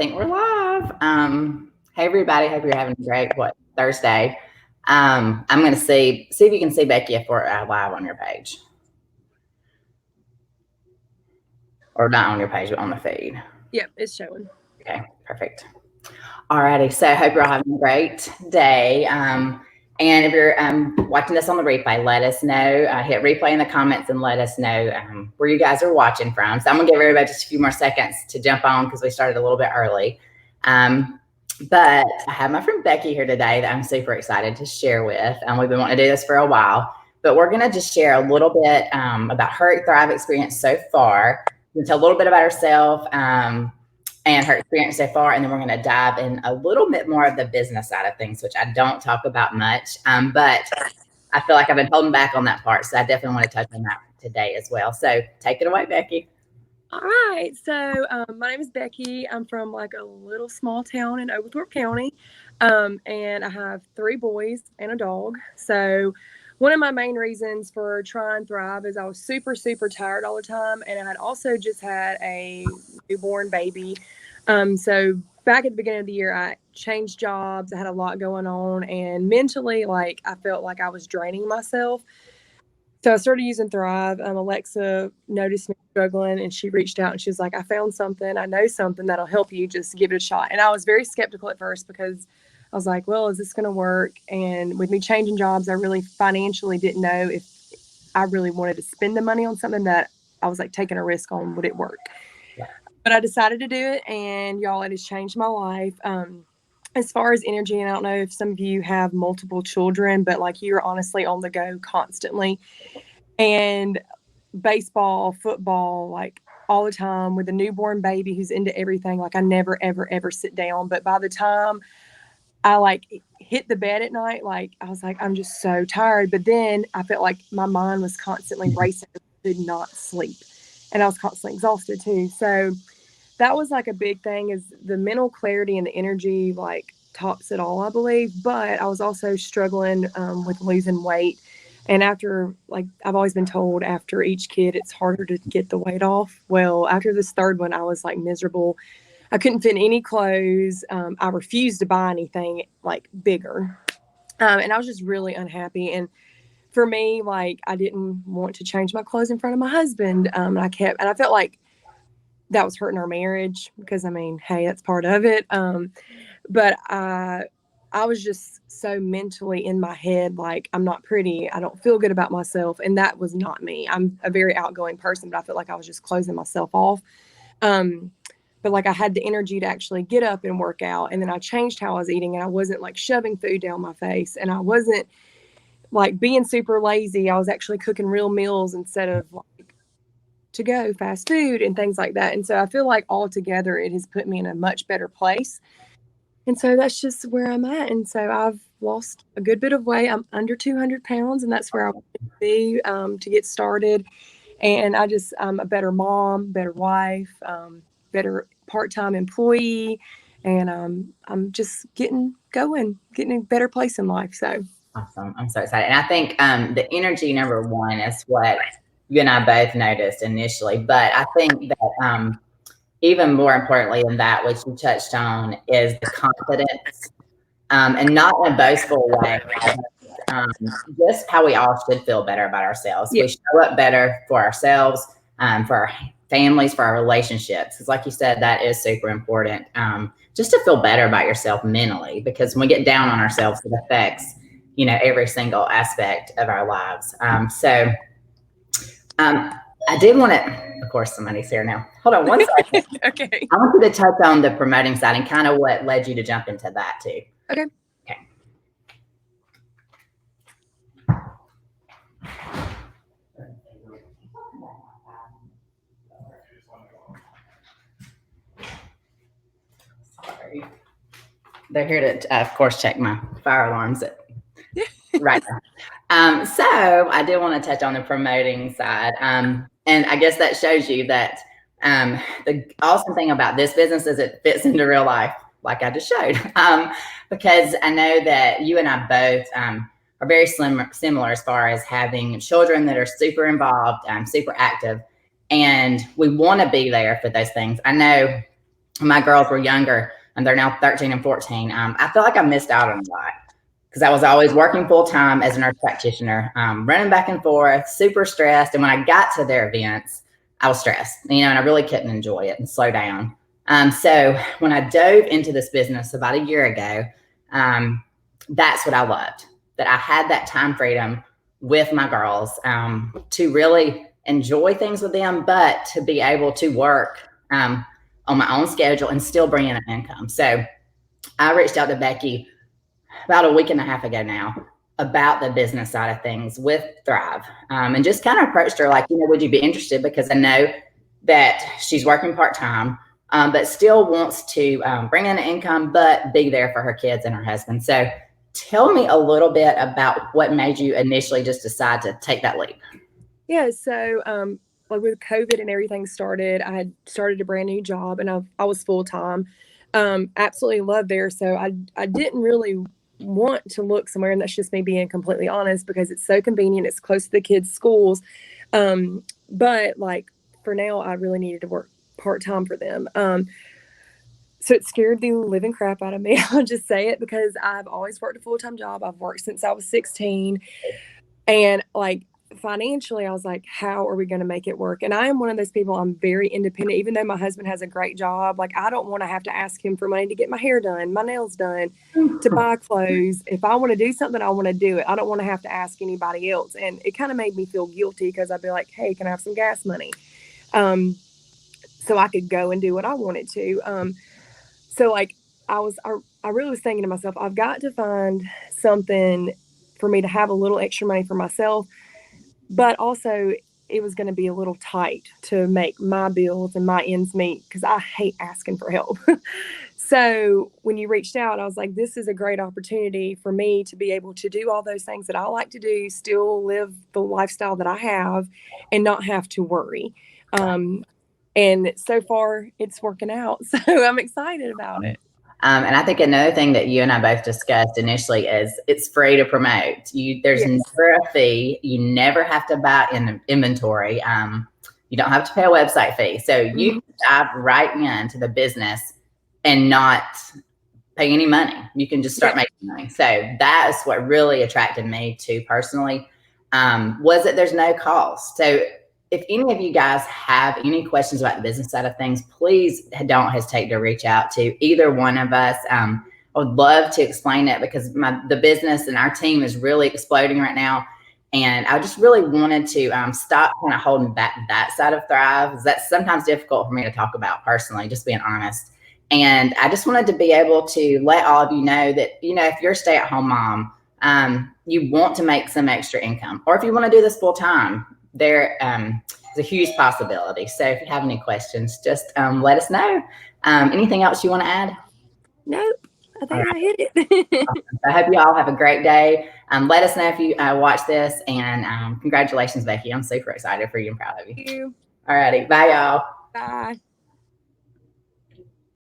think we're live. Hey everybody, hope you're having a great Thursday. I'm gonna see if you can see Becky if we're live on your page. Or not on your page, but on the feed. Yep, it's showing. Okay, perfect. Alrighty, so I hope you're all having a great day. And if you're watching this on the replay, let us know. Hit replay in the comments and let us know where you guys are watching from. So I'm going to give everybody just a few more seconds to jump on because we started a little bit early. But I have my friend Becky here today that I'm super excited to share with. We've been wanting to do this for a while. But we're going to just share a little bit about her Thrive experience so far. We'll tell a little bit about herself. And her experience so far. And then we're going to dive in a little bit more of the business side of things, which I don't talk about much. But I feel like I've been holding back on that part. So I definitely want to touch on that today as well. So take it away, Becky. All right. So my name is Becky. I'm from like a little small town in Oglethorpe County. And I have 3 boys and a dog. So one of my main reasons for trying Thrive is I was super, super tired all the time. And I had also just had a newborn baby. So back at the beginning of the year, I changed jobs. I had a lot going on. And mentally, like, I felt like I was draining myself. So I started using Thrive. Alexa noticed me struggling and she reached out and she was like, I found something. I know something that'll help you. Just give it a shot. And I was very skeptical at first because I was like, well, is this going to work? And with me changing jobs, I really financially didn't know if I really wanted to spend the money on something that I was like taking a risk on. Would it work? Yeah. But I decided to do it. And y'all, it has changed my life. As far as energy, and I don't know if some of you have multiple children, but like you're honestly on the go constantly. And baseball, football, like all the time with a newborn baby who's into everything. Like I never, ever, ever sit down. But by the time I like hit the bed at night, like I was like, I'm just so tired. But then I felt like my mind was constantly racing. I could not sleep. And I was constantly exhausted too. So that was like a big thing is the mental clarity and the energy like tops it all, I believe. But I was also struggling with losing weight. And after, like, I've always been told after each kid, it's harder to get the weight off. Well, after this third one, I was like miserable. I couldn't fit any clothes. I refused to buy anything like bigger. And I was just really unhappy. And for me, like, I didn't want to change my clothes in front of my husband. And I felt like that was hurting our marriage because, I mean, hey, that's part of it. But I was just so mentally in my head, like, I'm not pretty. I don't feel good about myself. And that was not me. I'm a very outgoing person, but I felt like I was just closing myself off. But like I had the energy to actually get up and work out. And then I changed how I was eating and I wasn't like shoving food down my face. And I wasn't like being super lazy. I was actually cooking real meals instead of like to go fast food and things like that. And so I feel like altogether it has put me in a much better place. And so that's just where I'm at. And so I've lost a good bit of weight. I'm under 200 pounds, and that's where I want to be to get started. And I'm a better mom, better wife, better part-time employee. And I'm just getting going, getting a better place in life. So Awesome. I'm so excited. And I think the energy, number one, is what you and I both noticed initially. But I think that even more importantly than that, which you touched on, is the confidence, and not in a boastful way, just how we all should feel better about ourselves. Yeah. We show up better for ourselves, for our families, for our relationships. Because like you said, that is super important, just to feel better about yourself mentally, because when we get down on ourselves, it affects, every single aspect of our lives. I did want to, of course, somebody's here now. Hold on one second. Okay. I want you to touch on the promoting side and kind of what led you to jump into that too. Okay. Sorry. They're here to, of course, check my fire alarms right now. So I did want to touch on the promoting side. And I guess that shows you that the awesome thing about this business is it fits into real life, like I just showed. Because I know that you and I both are very similar as far as having children that are super involved, super active, and we want to be there for those things. I know my girls were younger and they're now 13 and 14, I feel like I missed out on a lot because I was always working full time as a nurse practitioner, running back and forth, super stressed. And when I got to their events, I was stressed, and I really couldn't enjoy it and slow down. So when I dove into this business about a year ago, that's what I loved, that I had that time freedom with my girls, to really enjoy things with them, but to be able to work on my own schedule and still bring in an income. So I reached out to Beckie about a week and a half ago now about the business side of things with Thrive, and just kind of approached her like, would you be interested? Because I know that she's working part-time, but still wants to bring in an income, but be there for her kids and her husband. So tell me a little bit about what made you initially just decide to take that leap. Yeah, so like with COVID and everything started, I had started a brand new job and I was full time. Absolutely loved there. So I didn't really want to look somewhere, and that's just me being completely honest, because it's so convenient. It's close to the kids' schools. But like for now, I really needed to work part time for them. So it scared the living crap out of me. I'll just say it, because I've always worked a full time job. I've worked since I was 16. And like financially, I was like, how are we going to make it work? And I am one of those people, I'm very independent. Even though my husband has a great job, like I don't want to have to ask him for money to get my hair done, my nails done, to buy clothes. If I want to do something, I want to do it. I don't want to have to ask anybody else. And it kind of made me feel guilty, because I'd be like, hey, can I have some gas money? So I could go and do what I wanted to. So like I really was thinking to myself, I've got to find something for me to have a little extra money for myself, but also it was going to be a little tight to make my bills and my ends meet, because I hate asking for help. So when you reached out, I was like, this is a great opportunity for me to be able to do all those things that I like to do, still live the lifestyle that I have, and not have to worry. And so far it's working out. So I'm excited about it. And I think another thing that you and I both discussed initially is it's free to promote. There's Yes. never a fee. You never have to buy in inventory. You don't have to pay a website fee. So you can dive right into the business and not pay any money. You can just start making money. So that's what really attracted me to personally, was that there's no cost. So if any of you guys have any questions about the business side of things, please don't hesitate to reach out to either one of us. I would love to explain it, because the business and our team is really exploding right now. And I just really wanted to stop kind of holding back that side of Thrive, because that's sometimes difficult for me to talk about personally, just being honest. And I just wanted to be able to let all of you know that, if you're a stay-at-home mom, you want to make some extra income, or if you want to do this full time, there is a huge possibility. So if you have any questions, just let us know. Anything else you want to add? Nope. I think I hit it. I hope you all have a great day. Let us know if you watch this, and congratulations, Beckie. I'm super excited for you and proud of you. Thank you. All righty. Bye, y'all. Bye.